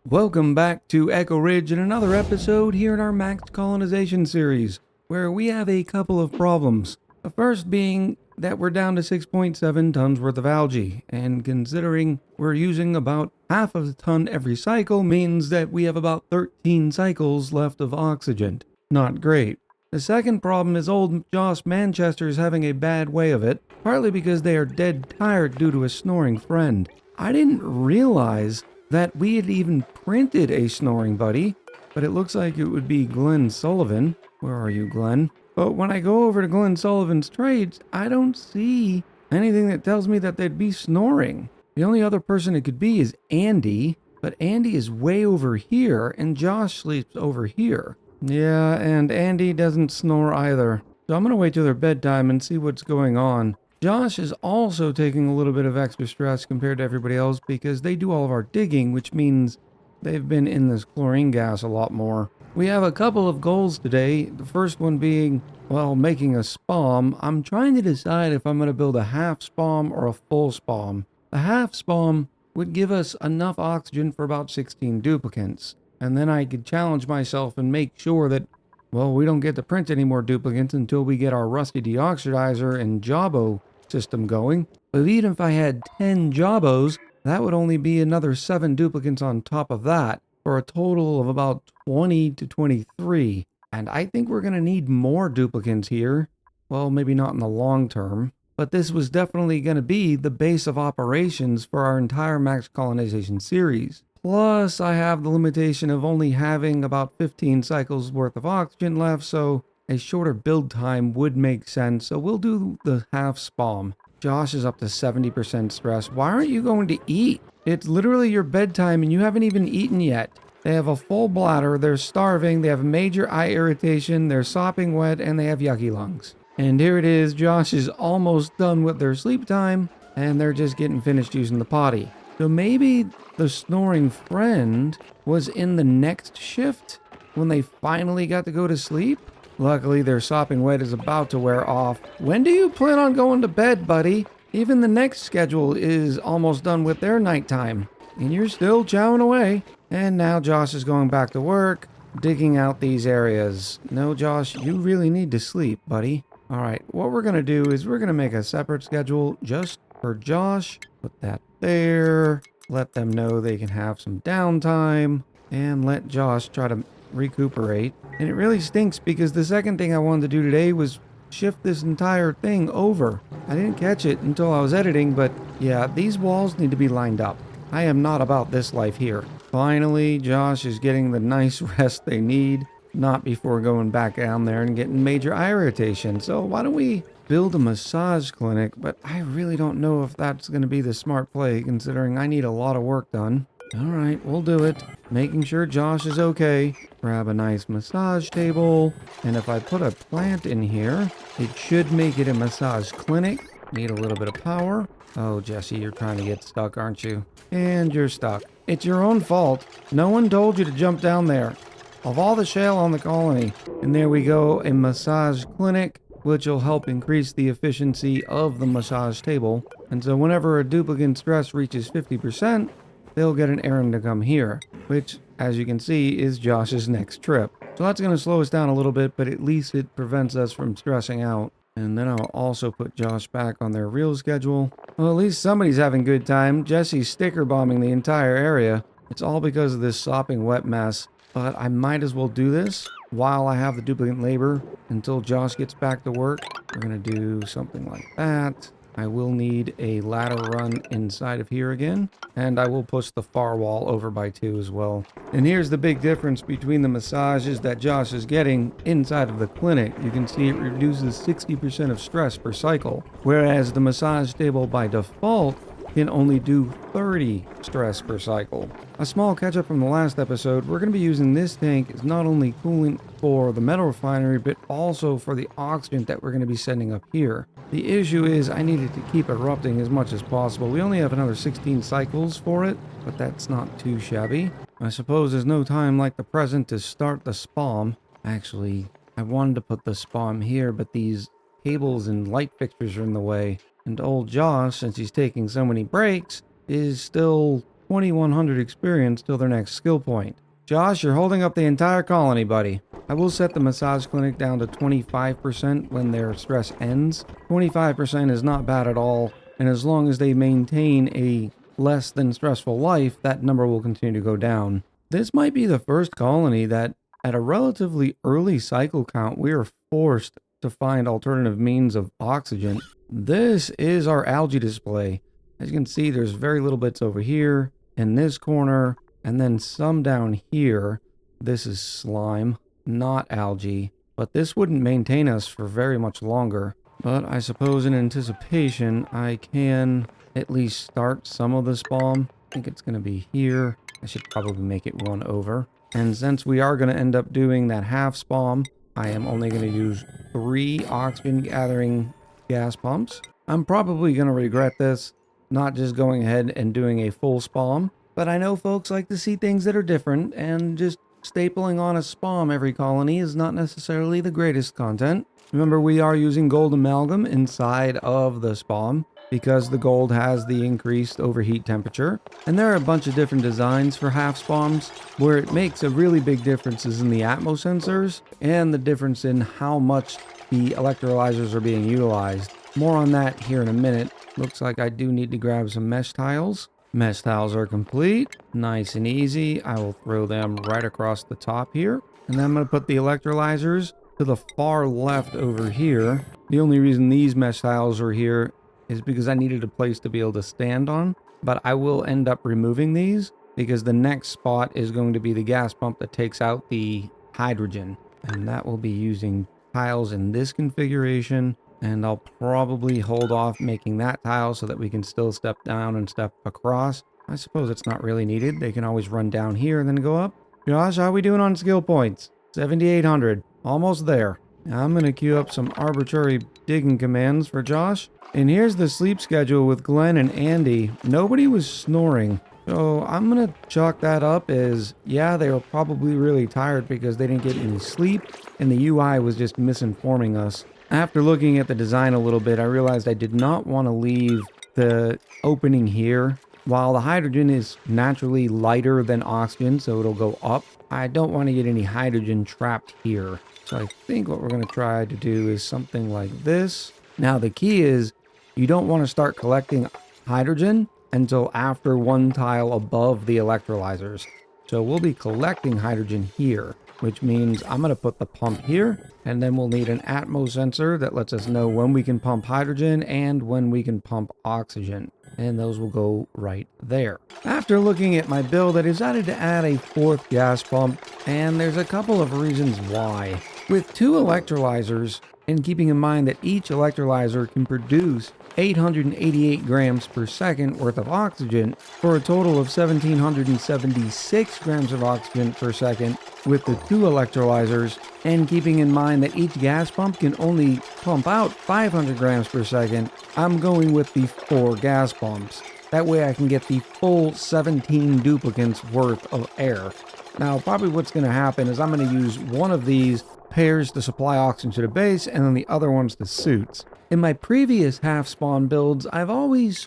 Welcome back to Echo Ridge and another episode here in our Max Colonization series, where we have a couple of problems. The first being that we're down to 6.7 tons worth of algae, and considering we're using about half of a ton every cycle means that we have about 13 cycles left of oxygen. Not great. The second problem is old Josh Manchester is having a bad way of it, partly because they are dead tired due to a snoring friend. I didn't realize that we had even printed a snoring buddy, but it looks like it would be Glenn Sullivan. Where are you, Glenn? But when I go over to Glenn Sullivan's trades, I don't see anything that tells me that they'd be snoring. The only other person it could be is Andy, but Andy is way over here, and Josh sleeps over here. Yeah, and Andy doesn't snore either. So I'm gonna wait till their bedtime and see what's going on. Josh is also taking a little bit of extra stress compared to everybody else because they do all of our digging, which means they've been in this chlorine gas a lot more. We have a couple of goals today. The first one being, well, making a SPOM. I'm trying to decide if I'm going to build a half SPOM or a full SPOM. A half SPOM would give us enough oxygen for about 16 duplicates. And then I could challenge myself and make sure that, well, we don't get to print any more duplicates until we get our rusty deoxidizer and Jabo system going. But even if I had 10 Jabos, that would only be another 7 duplicates on top of that, for a total of about 20 to 23. And I think we're going to need more duplicates here. Well, maybe not in the long term, but this was definitely going to be the base of operations for our entire Max Colonization series. Plus, I have the limitation of only having about 15 cycles worth of oxygen left, so a shorter build time would make sense, so we'll do the half SPOM. Josh is up to 70% stress. Why aren't you going to eat? It's literally your bedtime and you haven't even eaten yet. They have a full bladder, they're starving, they have major eye irritation, they're sopping wet, and they have yucky lungs. And here it is, Josh is almost done with their sleep time, and they're just getting finished using the potty. So maybe the snoring friend was in the next shift when they finally got to go to sleep? Luckily, their sopping wet is about to wear off. When do you plan on going to bed, buddy? Even the next schedule is almost done with their nighttime, and you're still chowing away. And now Josh is going back to work, digging out these areas. No, Josh, you really need to sleep, buddy. All right, what we're going to do is we're going to make a separate schedule just for Josh. Put that there. Let them know they can have some downtime, and let Josh try to recuperate. And it really stinks because the second thing I wanted to do today was shift this entire thing over. I didn't catch it until I was editing, but yeah, these walls need to be lined up. I am not about this life here. Finally, Josh is getting the nice rest they need, not before going back down there and getting major eye irritation. So why don't we build a massage clinic? But I really don't know if that's going to be the smart play, considering I need a lot of work done. All right, we'll do it. Making sure Josh is okay. Grab a nice massage table. And if I put a plant in here, it should make it a massage clinic. Need a little bit of power. Oh, Jesse, you're trying to get stuck, aren't you? And you're stuck. It's your own fault. No one told you to jump down there. Of all the shale on the colony. And there we go, a massage clinic, which will help increase the efficiency of the massage table. And so whenever a duplicate stress reaches 50%, they'll get an errand to come here, which, as you can see, is Josh's next trip. So that's going to slow us down a little bit, but at least it prevents us from stressing out. And then I'll also put Josh back on their real schedule. Well, at least somebody's having a good time. Jesse's sticker bombing the entire area. It's all because of this sopping wet mess. But I might as well do this while I have the duplicate labor until Josh gets back to work. We're going to do something like that. I will need a ladder run inside of here again, and I will push the far wall over by 2 as well. And here's the big difference between the massages that Josh is getting inside of the clinic. You can see it reduces 60% of stress per cycle, whereas the massage table by default can only do 30 stress per cycle. A small catch up from the last episode, we're going to be using this tank as not only coolant for the metal refinery, but also for the oxygen that we're going to be sending up here. The issue is I needed to keep erupting as much as possible. We only have another 16 cycles for it, but that's not too shabby. I suppose there's no time like the present to start the SPOM. Actually, I wanted to put the SPOM here, but these cables and light fixtures are in the way. And old Josh, since he's taking so many breaks, is still 2100 experience till their next skill point. Josh, you're holding up the entire colony, buddy. I will set the massage clinic down to 25% when their stress ends. 25% is not bad at all, and as long as they maintain a less than stressful life, that number will continue to go down. This might be the first colony that, at a relatively early cycle count, we are forced to find alternative means of oxygen. This is our algae display. As you can see, there's very little bits over here, in this corner, and then some down here. This is slime, not algae, but this wouldn't maintain us for very much longer. But I suppose in anticipation, I can at least start some of the SPOM. I think it's going to be here. I should probably make it one over. And since we are going to end up doing that half SPOM, I am only going to use 3 oxygen gathering gas pumps. I'm probably going to regret this, not just going ahead and doing a full SPOM, but I know folks like to see things that are different, and just stapling on a SPOM every colony is not necessarily the greatest content. Remember, we are using gold amalgam inside of the SPOM because the gold has the increased overheat temperature. And there are a bunch of different designs for half SPOMs where it makes a really big differences in the atmo sensors and the difference in how much the electrolyzers are being utilized. More on that here in a minute. Looks like I do need to grab some mesh tiles. Mesh tiles are complete. Nice and easy. I will throw them right across the top here. And then I'm going to put the electrolyzers to the far left over here. The only reason these mesh tiles are here is because I needed a place to be able to stand on. But I will end up removing these because the next spot is going to be the gas pump that takes out the hydrogen. And that will be using tiles in this configuration. And I'll probably hold off making that tile so that we can still step down and step across. I suppose it's not really needed. They can always run down here and then go up. Josh, how are we doing on skill points? 7,800. Almost there. Now I'm going to queue up some arbitrary digging commands for Josh. And here's the sleep schedule with Glenn and Andy. Nobody was snoring. So I'm going to chalk that up as, yeah, they were probably really tired because they didn't get any sleep. And the UI was just misinforming us. After looking at the design a little bit, I realized I did not want to leave the opening here. While the hydrogen is naturally lighter than oxygen, so it'll go up, I don't want to get any hydrogen trapped here. So I think what we're going to try to do is something like this. Now the key is you don't want to start collecting hydrogen until after one tile above the electrolyzers. So we'll be collecting hydrogen here, which means I'm going to put the pump here, and then we'll need an atmo sensor that lets us know when we can pump hydrogen and when we can pump oxygen. And those will go right there. After looking at my build, I decided to add a 4th gas pump, and there's a couple of reasons why. With 2 electrolyzers, and keeping in mind that each electrolyzer can produce 888 grams per second worth of oxygen for a total of 1776 grams of oxygen per second with the 2 electrolyzers, and keeping in mind that each gas pump can only pump out 500 grams per second, I'm going with the 4 gas pumps. That way I can get the full 17 duplicants worth of air. Now probably what's going to happen is I'm going to use one of these pairs to supply oxygen to the base and then the other one's the suits. In my previous half spawn builds, I've only used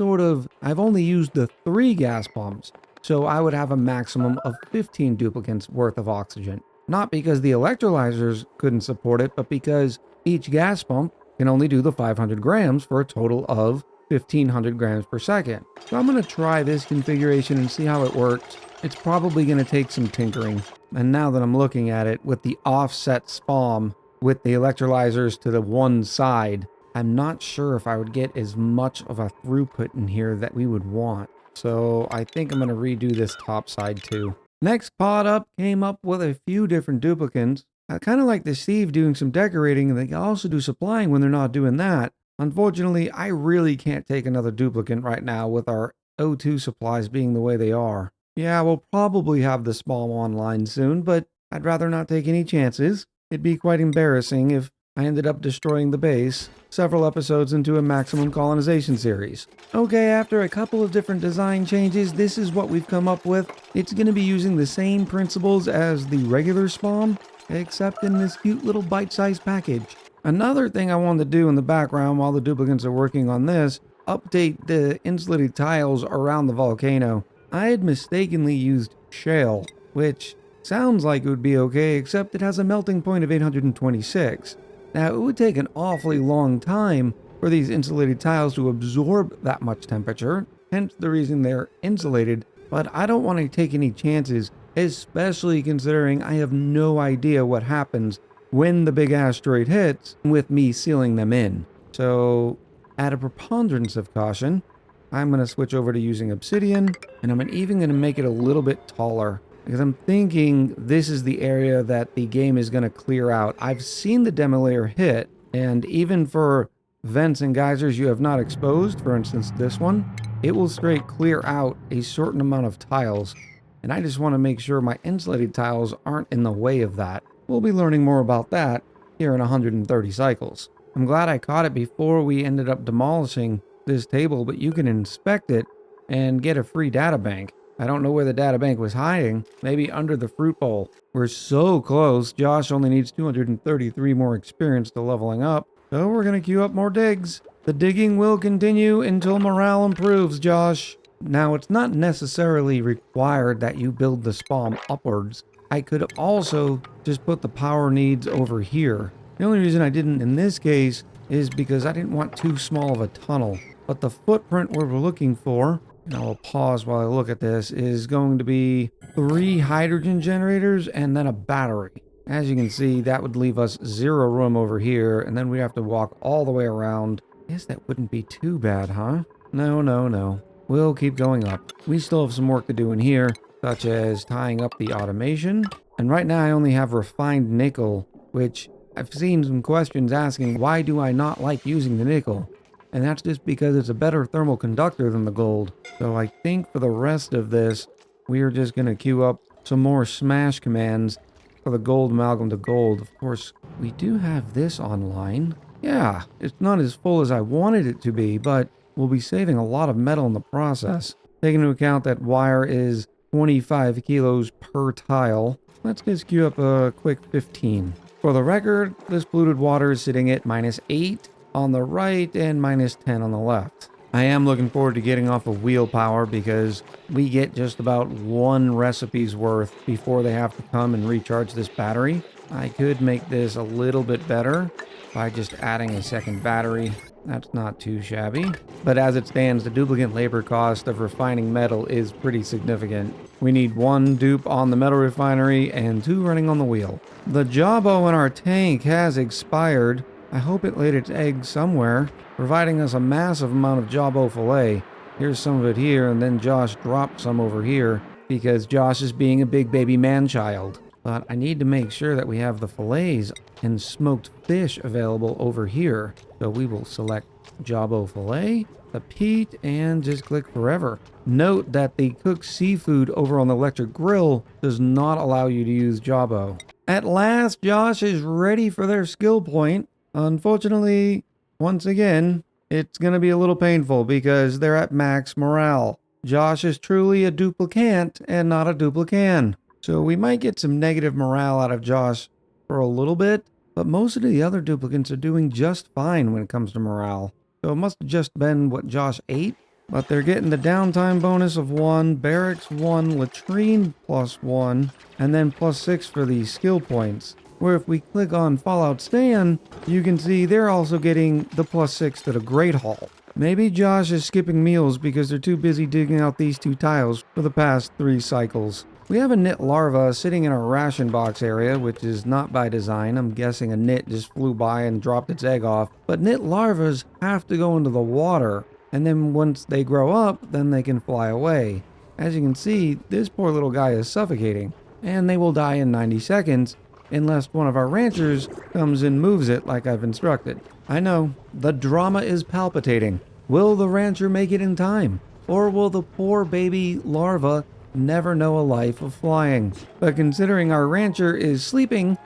the 3 gas pumps, so I would have a maximum of 15 duplicants worth of oxygen. Not because the electrolyzers couldn't support it, but because each gas pump can only do the 500 grams for a total of 1500 grams per second. So I'm going to try this configuration and see how it works. It's probably going to take some tinkering. And now that I'm looking at it with the offset SPOM with the electrolyzers to the one side, I'm not sure if I would get as much of a throughput in here that we would want. So I think I'm going to redo this top side too. Next pod up came up with a few different duplicants. I kind of like to see doing some decorating, and they can also do supplying when they're not doing that. Unfortunately, I really can't take another duplicant right now with our O2 supplies being the way they are. Yeah, we'll probably have the SPOM online soon, but I'd rather not take any chances. It'd be quite embarrassing if I ended up destroying the base several episodes into a maximum colonization series. Okay, after a couple of different design changes, this is what we've come up with. It's going to be using the same principles as the regular SPOM, except in this cute little bite-sized package. Another thing I wanted to do in the background while the duplicants are working on this, update the insulated tiles around the volcano. I had mistakenly used shale, which sounds like it would be okay, except it has a melting point of 826. Now, it would take an awfully long time for these insulated tiles to absorb that much temperature, hence the reason they're insulated, but I don't want to take any chances, especially considering I have no idea what happens when the big asteroid hits with me sealing them in. So, at a preponderance of caution, I'm going to switch over to using obsidian, and I'm even going to make it a little bit taller, because I'm thinking this is the area that the game is going to clear out. I've seen the demo layer hit, and even for vents and geysers you have not exposed, for instance this one, it will straight clear out a certain amount of tiles, and I just want to make sure my insulated tiles aren't in the way of that. We'll be learning more about that here in 130 cycles. I'm glad I caught it before we ended up demolishing this table, but you can inspect it and get a free data bank. I don't know where the data bank was hiding, maybe under the fruit bowl. We're so close. Josh only needs 233 more experience to leveling up, so we're going to queue up more digs. The digging will continue until morale improves, Josh. Now, it's not necessarily required that you build the SPOM upwards. I could also just put the power needs over here. The only reason I didn't in this case is because I didn't want too small of a tunnel. But the footprint we're looking for, and I'll pause while I look at this, is going to be 3 hydrogen generators and then a battery. As you can see, that would leave us 0 room over here, and then we have to walk all the way around. I guess that wouldn't be too bad, huh? No. We'll keep going up. We still have some work to do in here, such as tying up the automation. And right now I only have refined nickel, which I've seen some questions asking, why do I not like using the nickel? And that's just because it's a better thermal conductor than the gold. So I think for the rest of this, we are just going to queue up some more smash commands for the gold amalgam to gold. Of course, we do have this online. Yeah, it's not as full as I wanted it to be, but we'll be saving a lot of metal in the process. Taking into account that wire is 25 kilos per tile, let's just queue up a quick 15. For the record, this polluted water is sitting at -8 on the right and -10 on the left. I am looking forward to getting off of wheel power because we get just about 1 recipe's worth before they have to come and recharge this battery. I could make this a little bit better by just adding a second battery. That's not too shabby. But as it stands, the duplicate labor cost of refining metal is pretty significant. We need 1 dupe on the metal refinery and 2 running on the wheel. The jawbow in our tank has expired. I hope it laid its egg somewhere, providing us a massive amount of jawbow fillet. Here's some of it here, and then Josh dropped some over here because Josh is being a big baby man-child. But I need to make sure that we have the fillets and smoked fish available over here. So we will select jawbow fillet, the peat, and just click forever. Note that the cooked seafood over on the electric grill does not allow you to use jawbow. At last, Josh is ready for their skill point. Unfortunately, once again, it's going to be a little painful because they're at max morale. Josh is truly a duplicant and not a duplican. So we might get some negative morale out of Josh for a little bit, but most of the other duplicants are doing just fine when it comes to morale. So it must have just been what Josh ate, but they're getting the downtime bonus of 1, barracks 1, latrine +1, and then +6 for the skill points. Where if we click on Fallout Stan, you can see they're also getting the +6 to the Great Hall. Maybe Josh is skipping meals because they're too busy digging out these 2 tiles for the past 3 cycles. We have a knit larva sitting in our ration box area, which is not by design. I'm guessing a knit just flew by and dropped its egg off. But knit larvas have to go into the water, and then once they grow up, then they can fly away. As you can see, this poor little guy is suffocating, and they will die in 90 seconds unless one of our ranchers comes and moves it like I've instructed. I know, the drama is palpitating. Will the rancher make it in time? Or will the poor baby larva never know a life of flying? But considering our rancher is sleeping,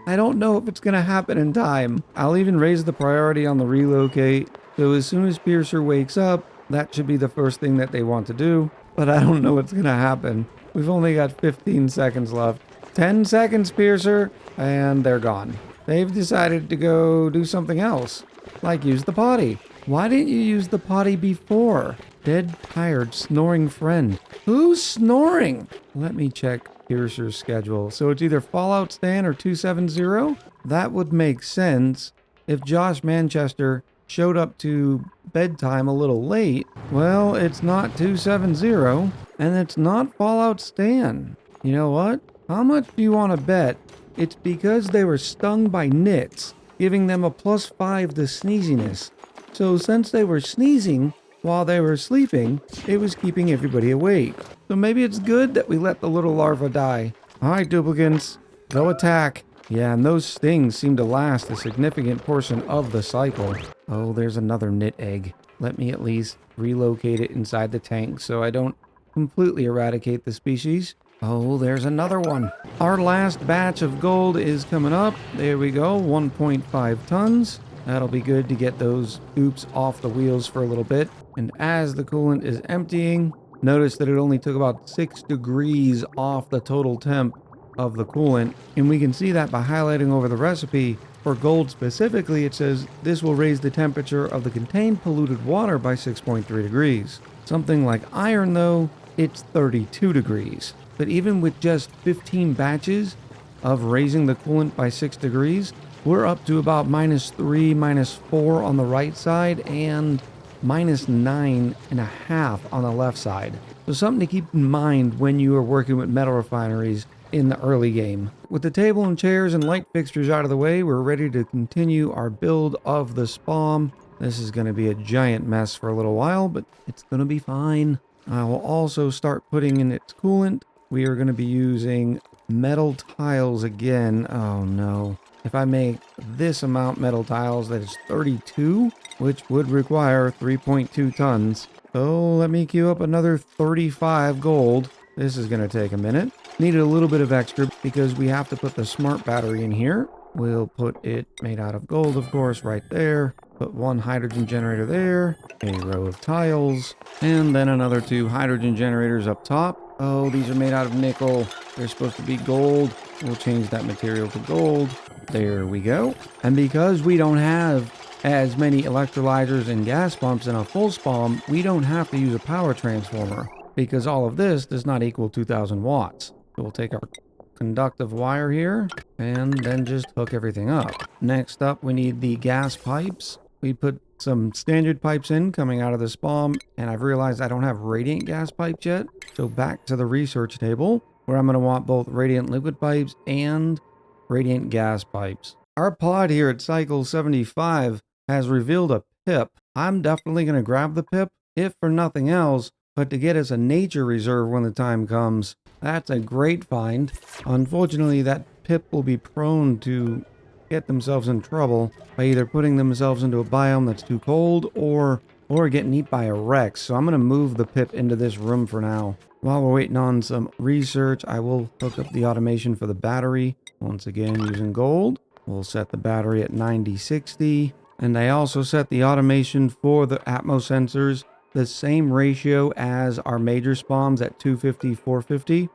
I don't know if it's going to happen in time. I'll even raise the priority on the relocate, so as soon as Piercer wakes up, that should be the first thing that they want to do. But I don't know what's going to happen. We've only got 15 seconds left. 10 seconds, Piercer, and they're gone. They've decided to go do something else, like use the potty. Why didn't you use the potty before? Dead, tired, snoring friend. Who's snoring? Let me check Piercer's schedule. So it's either Fallout Stan or 270? That would make sense if Josh Manchester showed up to bedtime a little late. Well, it's not 270, and it's not Fallout Stan. You know what? How much do you want to bet it's because they were stung by nits, giving them a +5 to sneeziness? So since they were sneezing while they were sleeping, it was keeping everybody awake. So maybe it's good that we let the little larva die. Alright, duplicants, go attack. Yeah, and those stings seem to last a significant portion of the cycle. Oh, there's another nit egg. Let me at least relocate it inside the tank so I don't completely eradicate the species. Oh, there's another one. Our last batch of gold is coming up. There we go, 1.5 tons. That'll be good to get those dupes off the wheels for a little bit. And as the coolant is emptying, notice that it only took about 6 degrees off the total temp of the coolant. And we can see that by highlighting over the recipe. For gold specifically, it says this will raise the temperature of the contained polluted water by 6.3 degrees. Something like iron, though, it's 32 degrees. But even with just 15 batches of raising the coolant by 6 degrees, we're up to about -3, -4 on the right side and -9.5 on the left side. So something to keep in mind when you are working with metal refineries in the early game. With the table and chairs and light fixtures out of the way, we're ready to continue our build of the SPOM. This is going to be a giant mess for a little while, but it's going to be fine. I will also start putting in its coolant. We are going to be using metal tiles again. Oh no. If I make this amount metal tiles, that is 32, which would require 3.2 tons. So let me queue up another 35 gold. This is going to take a minute. Needed a little bit of extra because we have to put the smart battery in here. We'll put it made out of gold, of course, right there. Put one hydrogen generator there, a row of tiles, and then another 2 hydrogen generators up top. Oh, these are made out of nickel. They're supposed to be gold. We'll change that material to gold. There we go. And because we don't have as many electrolyzers and gas pumps in a full SPOM, we don't have to use a power transformer because all of this does not equal 2,000 watts. So we'll take our conductive wire here and then just hook everything up. Next up, we need the gas pipes. We put some standard pipes in coming out of the SPOM, and I've realized I don't have radiant gas pipes yet. So back to the research table where I'm going to want both radiant liquid pipes and radiant gas pipes. Our pod here at cycle 75 has revealed a pip. I'm definitely going to grab the pip, if for nothing else, but to get us a nature reserve when the time comes. That's a great find. Unfortunately, that pip will be prone to get themselves in trouble by either putting themselves into a biome that's too cold or getting eaten by a Rex. So I'm going to move the pip into this room for now. While we're waiting on some research, I will hook up the automation for the battery. Once again, using gold. We'll set the battery at 9060. And I also set the automation for the Atmos sensors the same ratio as our major SPOMs at 250/450.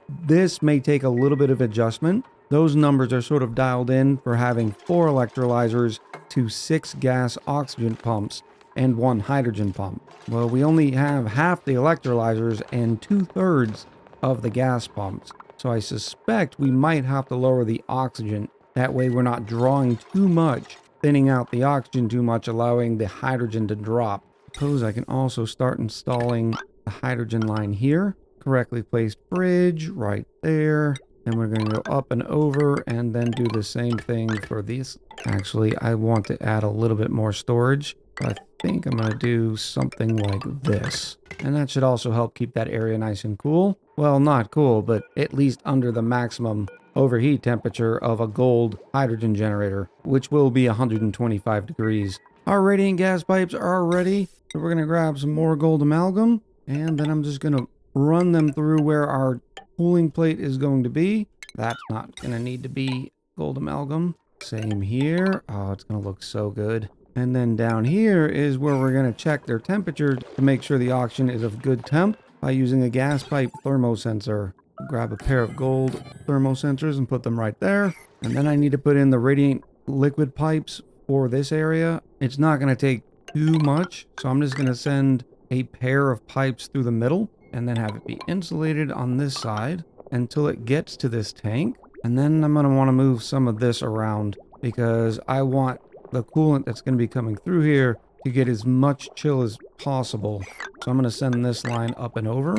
This may take a little bit of adjustment. Those numbers are sort of dialed in for having 4 electrolyzers to 6 gas oxygen pumps and 1 hydrogen pump. Well, we only have half the electrolyzers and 2/3 of the gas pumps. So I suspect we might have to lower the oxygen. That way we're not drawing too much, thinning out the oxygen too much, allowing the hydrogen to drop. Suppose I can also start installing the hydrogen line here. Correctly placed bridge right there. And we're going to go up and over and then do the same thing for these. Actually, I want to add a little bit more storage. I think I'm going to do something like this. And that should also help keep that area nice and cool. Well, not cool, but at least under the maximum overheat temperature of a gold hydrogen generator, which will be 125 degrees. Our radiant gas pipes are ready. So we're going to grab some more gold amalgam. And then I'm just going to run them through where our cooling plate is going to be. That's not going to need to be gold amalgam. Same here. Oh, it's going to look so good. And then down here is where we're going to check their temperature to make sure the oxygen is of good temp by using a gas pipe thermosensor. Grab a pair of gold thermosensors and put them right there. And then I need to put in the radiant liquid pipes for this area. It's not going to take too much. So I'm just going to send a pair of pipes through the middle and then have it be insulated on this side until it gets to this tank. And then I'm going to want to move some of this around because I want the coolant that's going to be coming through here to get as much chill as possible. So I'm going to send this line up and over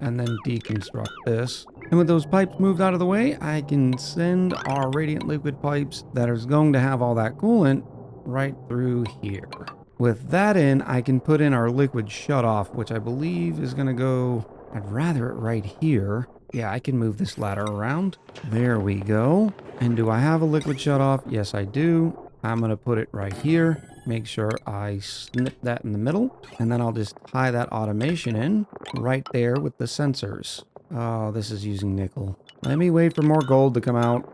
and then deconstruct this. And with those pipes moved out of the way, I can send our radiant liquid pipes that is going to have all that coolant right through here. With that in, I can put in our liquid shutoff, which I believe is going to go, I'd rather it right here. Yeah, I can move this ladder around. There we go. And do I have a liquid shutoff? Yes, I do. I'm going to put it right here. Make sure I snip that in the middle. And then I'll just tie that automation in right there with the sensors. Oh, this is using nickel. Let me wait for more gold to come out.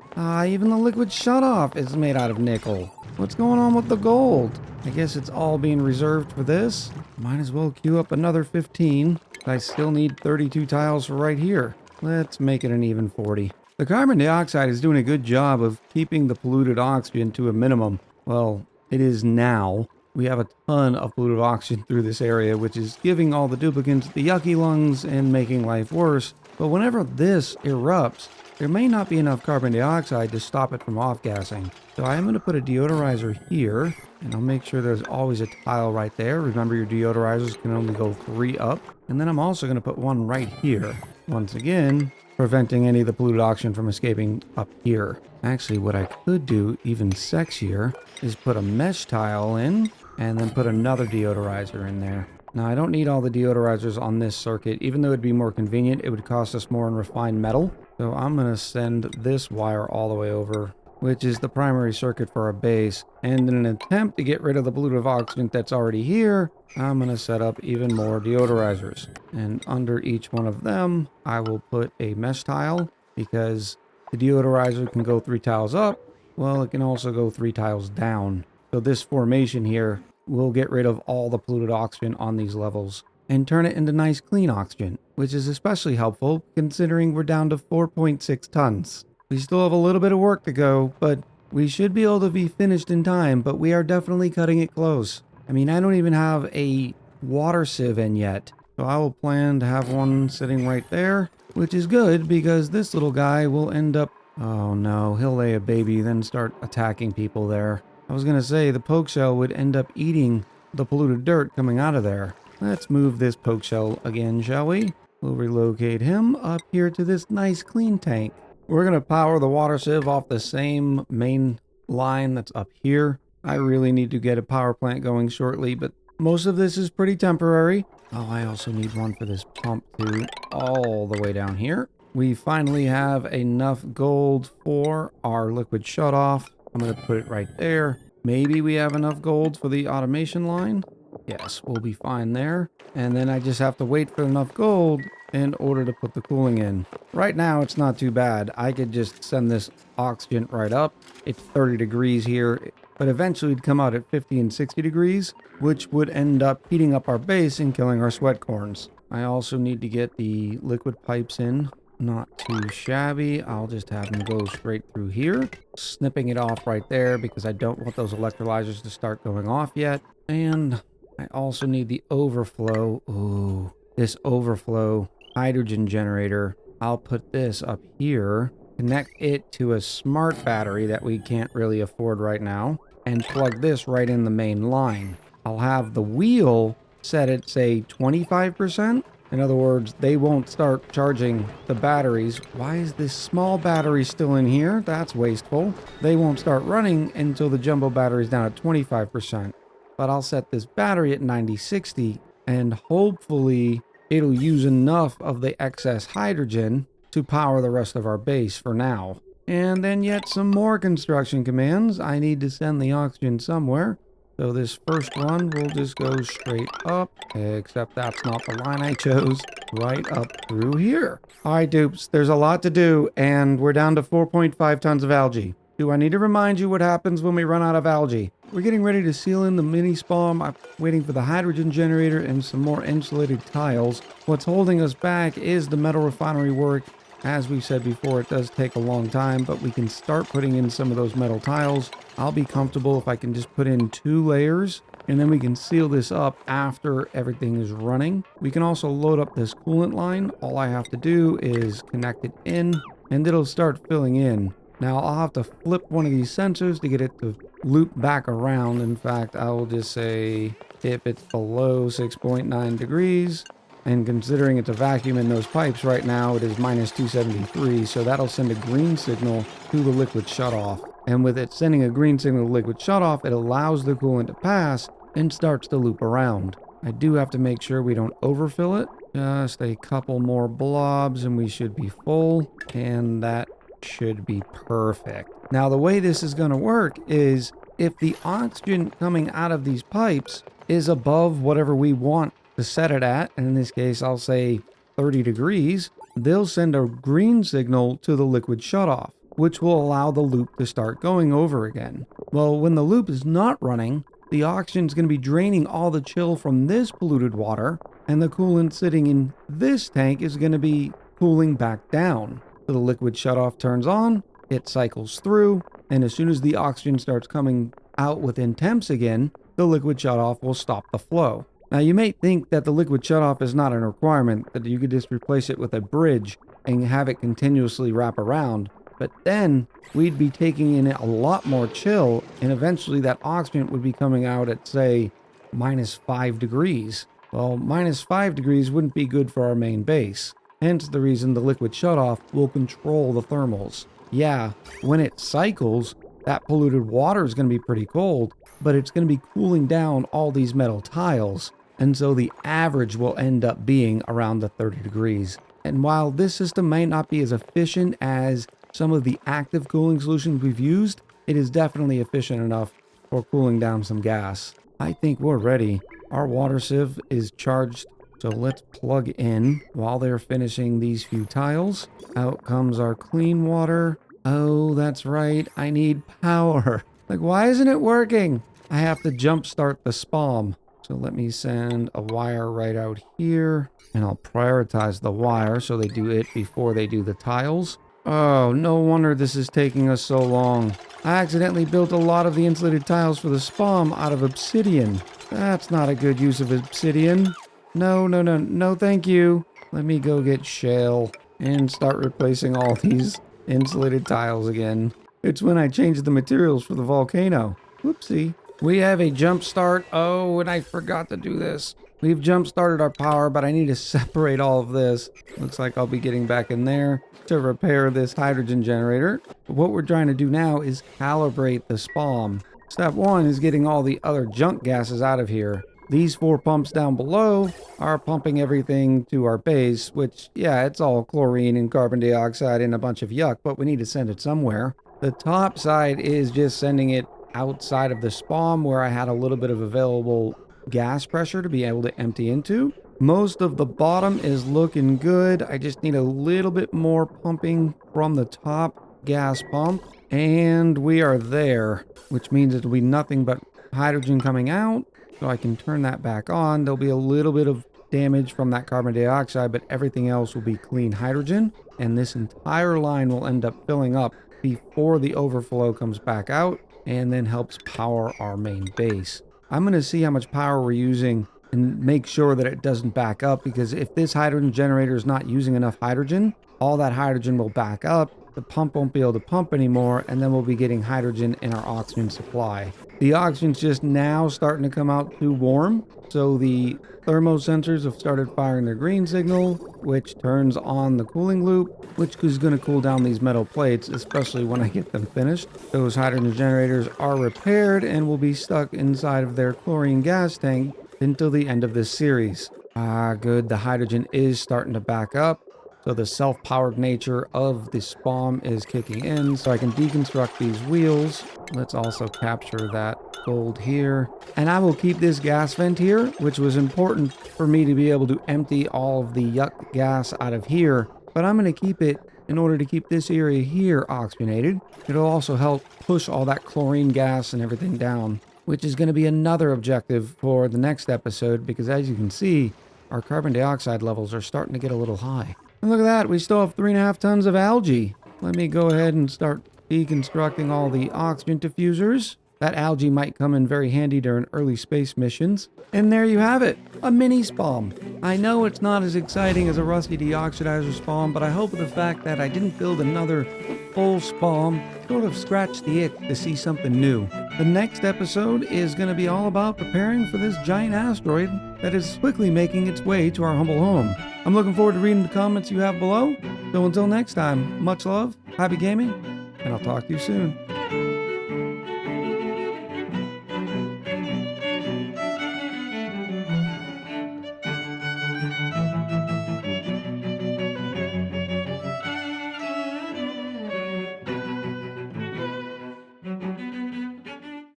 Even the liquid shutoff is made out of nickel. What's going on with the gold? I guess it's all being reserved for this. Might as well queue up another 15. I still need 32 tiles for right here. Let's make it an even 40. The carbon dioxide is doing a good job of keeping the polluted oxygen to a minimum. Well, it is now. We have a ton of polluted oxygen through this area, which is giving all the duplicants the yucky lungs and making life worse. But whenever this erupts, there may not be enough carbon dioxide to stop it from off-gassing. So I am going to put a deodorizer here, and I'll make sure there's always a tile right there. Remember, your deodorizers can only go 3 up. And then I'm also going to put one right here. Once again, preventing any of the polluted oxygen from escaping up here. Actually, what I could do, even sexier, is put a mesh tile in, and then put another deodorizer in there. Now, I don't need all the deodorizers on this circuit. Even though it'd be more convenient, it would cost us more in refined metal. So I'm going to send this wire all the way over, which is the primary circuit for our base. And in an attempt to get rid of the polluted oxygen that's already here, I'm going to set up even more deodorizers. And under each one of them, I will put a mesh tile, because the deodorizer can go 3 tiles up. Well, it can also go 3 tiles down. So this formation here will get rid of all the polluted oxygen on these levels and turn it into nice clean oxygen, which is especially helpful considering we're down to 4.6 tons. We still have a little bit of work to go, but we should be able to be finished in time, but we are definitely cutting it close. I mean, I don't even have a water sieve in yet, so I will plan to have one sitting right there, which is good because this little guy will end up, oh no, he'll lay a baby, then start attacking people there. I was going to say the poke shell would end up eating the polluted dirt coming out of there. Let's move this poke shell again, shall we? We'll relocate him up here to this nice clean tank. We're going to power the water sieve off the same main line that's up here. I really need to get a power plant going shortly, but most of this is pretty temporary. Oh, I also need one for this pump too, all the way down here. We finally have enough gold for our liquid shutoff. I'm going to put it right there. Maybe we have enough gold for the automation line. Yes, we'll be fine there. And then I just have to wait for enough gold in order to put the cooling in. Right now, it's not too bad. I could just send this oxygen right up. It's 30 degrees here, but eventually it'd come out at 50 and 60 degrees, which would end up heating up our base and killing our sweat corns. I also need to get the liquid pipes in. Not too shabby. I'll just have them go straight through here, snipping it off right there because I don't want those electrolyzers to start going off yet. And I also need the overflow. Ooh, this overflow hydrogen generator. I'll put this up here, connect it to a smart battery that we can't really afford right now, and plug this right in the main line. I'll have the wheel set at, say, 25%. In other words, they won't start charging the batteries. Why is this small battery still in here? That's wasteful. They won't start running until the jumbo battery's down at 25%. But I'll set this battery at 90-60, and hopefully it'll use enough of the excess hydrogen to power the rest of our base for now. And then yet some more construction commands. I need to send the oxygen somewhere. So this first one will just go straight up, except that's not the line I chose, right up through here. All right, dupes, there's a lot to do, and we're down to 4.5 tons of algae. Do I need to remind you what happens when we run out of algae? We're getting ready to seal in the mini SPOM. I'm waiting for the hydrogen generator and some more insulated tiles. What's holding us back is the metal refinery work. As we said before, it does take a long time, but we can start putting in some of those metal tiles. I'll be comfortable if I can just put in 2 layers and then we can seal this up after everything is running. We can also load up this coolant line. All I have to do is connect it in, and it'll start filling in. Now I'll have to flip one of these sensors to get it to loop back around. In fact, I will just say if it's below 6.9 degrees, and considering it's a vacuum in those pipes right now, it is minus 273, so that'll send a green signal to the liquid shutoff. And with it sending a green signal to liquid shutoff, it allows the coolant to pass and starts to loop around. I do have to make sure we don't overfill it. Just a couple more blobs and we should be full, and that should be perfect. Now the way this is going to work is if the oxygen coming out of these pipes is above whatever we want to set it at, and in this case I'll say 30 degrees, they'll send a green signal to the liquid shutoff, which will allow the loop to start going over again. Well, when the loop is not running, the oxygen is going to be draining all the chill from this polluted water, and the coolant sitting in this tank is going to be cooling back down. So the liquid shutoff turns on, it cycles through, and as soon as the oxygen starts coming out within temps again, the liquid shutoff will stop the flow. Now you may think that the liquid shutoff is not a requirement, that you could just replace it with a bridge and have it continuously wrap around, but then we'd be taking in a lot more chill, and eventually that oxygen would be coming out at, say, minus 5 degrees. Well, minus 5 degrees wouldn't be good for our main base. Hence the reason the liquid shutoff will control the thermals. Yeah, when it cycles, that polluted water is going to be pretty cold, but it's going to be cooling down all these metal tiles, and so the average will end up being around the 30 degrees. And while this system may not be as efficient as some of the active cooling solutions we've used, it is definitely efficient enough for cooling down some gas. I think we're ready. Our water sieve is charged, so let's plug in while they're finishing these few tiles. Out comes our clean water. Oh, that's right, I need power. Like, why isn't it working? I have to jumpstart the SPOM. So let me send a wire right out here, and I'll prioritize the wire so they do it before they do the tiles. Oh, no wonder this is taking us so long. I accidentally built a lot of the insulated tiles for the SPOM out of obsidian. That's not a good use of obsidian. No, thank you. Let me go get shale and start replacing all these insulated tiles again. It's when I changed the materials for the volcano. Whoopsie. We have a jump start. Oh, and I forgot to do this. We've jump started our power, but I need to separate all of this. Looks like I'll be getting back in there to repair this hydrogen generator. But what we're trying to do now is calibrate the SPOM. Step one is getting all the other junk gases out of here. These 4 pumps down below are pumping everything to our base, which, yeah, it's all chlorine and carbon dioxide and a bunch of yuck, but we need to send it somewhere. The top side is just sending it outside of the SPOM where I had a little bit of available gas pressure to be able to empty into. Most of the bottom is looking good. I just need a little bit more pumping from the top gas pump, and we are there, which means it'll be nothing but hydrogen coming out. So I can turn that back on. There'll be a little bit of damage from that carbon dioxide, but everything else will be clean hydrogen, and this entire line will end up filling up before the overflow comes back out and then helps power our main base. I'm going to see how much power we're using and make sure that it doesn't back up, because if this hydrogen generator is not using enough hydrogen, all that hydrogen will back up, the pump won't be able to pump anymore, and then we'll be getting hydrogen in our oxygen supply. The oxygen's just now starting to come out too warm, so the thermosensors have started firing their green signal, which turns on the cooling loop, which is going to cool down these metal plates, especially when I get them finished. Those hydrogen generators are repaired and will be stuck inside of their chlorine gas tank until the end of this series. Good, the hydrogen is starting to back up. So the self-powered nature of the SPOM is kicking in, so I can deconstruct these wheels. Let's also capture that gold here. And I will keep this gas vent here, which was important for me to be able to empty all of the yuck gas out of here. But I'm going to keep it in order to keep this area here oxygenated. It'll also help push all that chlorine gas and everything down, which is going to be another objective for the next episode, because as you can see, our carbon dioxide levels are starting to get a little high. And look at that, we still have 3.5 tons of algae. Let me go ahead and start deconstructing all the oxygen diffusers. That algae might come in very handy during early space missions. And there you have it, a mini SPOM. I know it's not as exciting as a rusty deoxidizer SPOM, but I hope the fact that I didn't build another full SPOM sort of scratched the itch to see something new. The next episode is going to be all about preparing for this giant asteroid that is quickly making its way to our humble home. I'm looking forward to reading the comments you have below. So until next time, much love, happy gaming, and I'll talk to you soon.